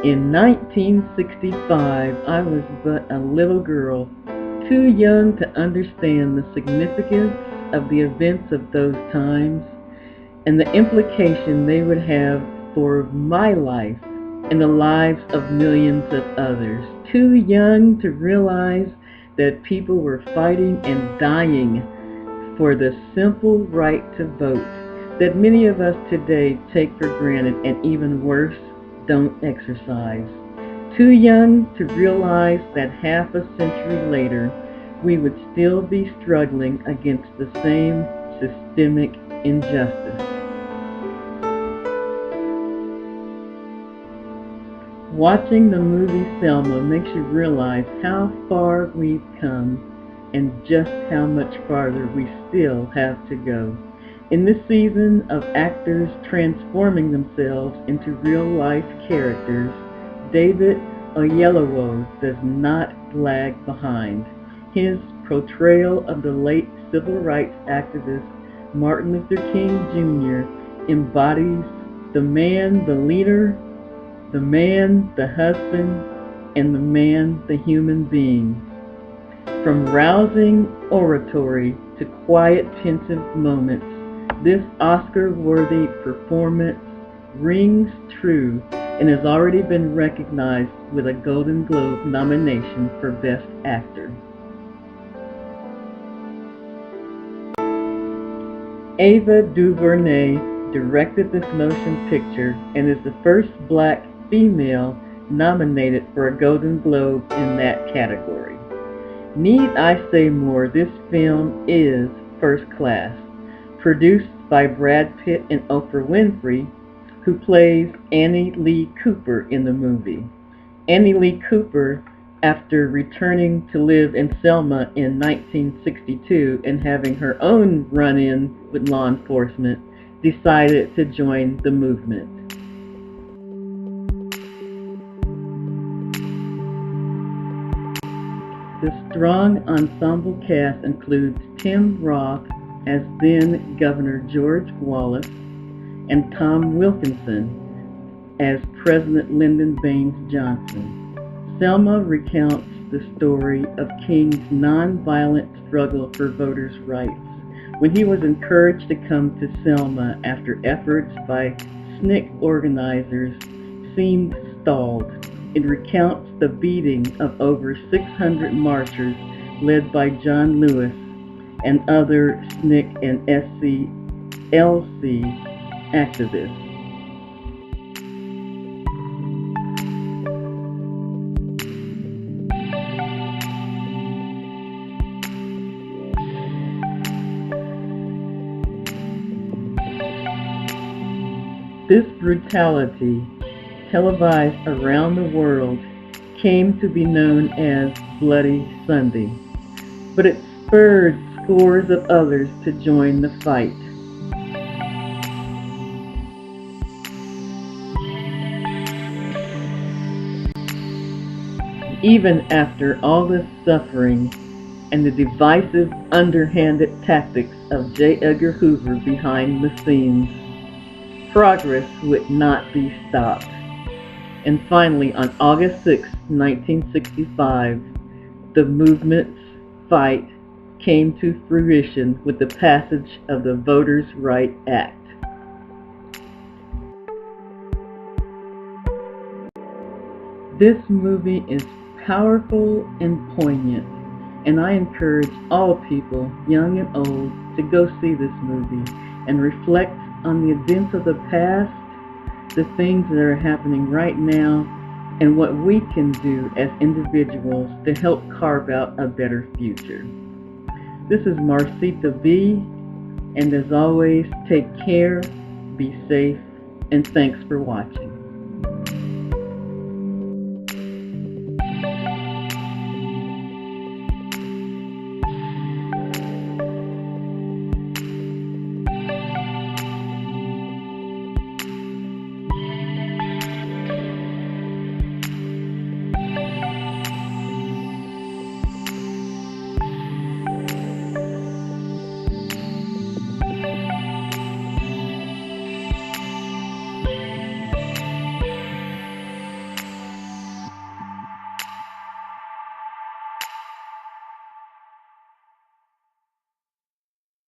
In 1965, I was but a little girl, too young to understand the significance of the events of those times and the implication they would have for my life and the lives of millions of others. Too young to realize that people were fighting and dying for the simple right to vote that many of us today take for granted and, even worse, don't exercise. Too young to realize that half a century later we would still be struggling against the same systemic injustice. Watching the movie Selma makes you realize how far we've come and just how much farther we still have to go. In this season of actors transforming themselves into real-life characters, David Oyelowo does not lag behind. His portrayal of the late civil rights activist Martin Luther King Jr. embodies the man, the leader, the man, the husband, and the man, the human being. From rousing oratory to quiet, pensive moments, this Oscar-worthy performance rings true and has already been recognized with a Golden Globe nomination for Best Actor. Ava DuVernay directed this motion picture and is the first black female nominated for a Golden Globe in that category. Need I say more? This film is first class. Produced by Brad Pitt and Oprah Winfrey, who plays Annie Lee Cooper in the movie. Annie Lee Cooper, after returning to live in Selma in 1962 and having her own run-in with law enforcement, decided to join the movement. The strong ensemble cast includes Tim Roth as then Governor George Wallace and Tom Wilkinson as President Lyndon Baines Johnson. Selma recounts the story of King's nonviolent struggle for voters' rights when he was encouraged to come to Selma after efforts by SNCC organizers seemed stalled. It recounts the beating of over 600 marchers led by John Lewis and other SNCC and SCLC activists. This brutality, televised around the world, came to be known as Bloody Sunday, but it spurred scores of others to join the fight. Even after all this suffering and the divisive, underhanded tactics of J. Edgar Hoover behind the scenes, progress would not be stopped. And finally, on August 6, 1965, the movement's fight came to fruition with the passage of the Voters' Right Act. This movie is powerful and poignant, and I encourage all people, young and old, to go see this movie and reflect on the events of the past, the things that are happening right now, and what we can do as individuals to help carve out a better future. This is Marcita B, and as always, take care, be safe, and thanks for watching.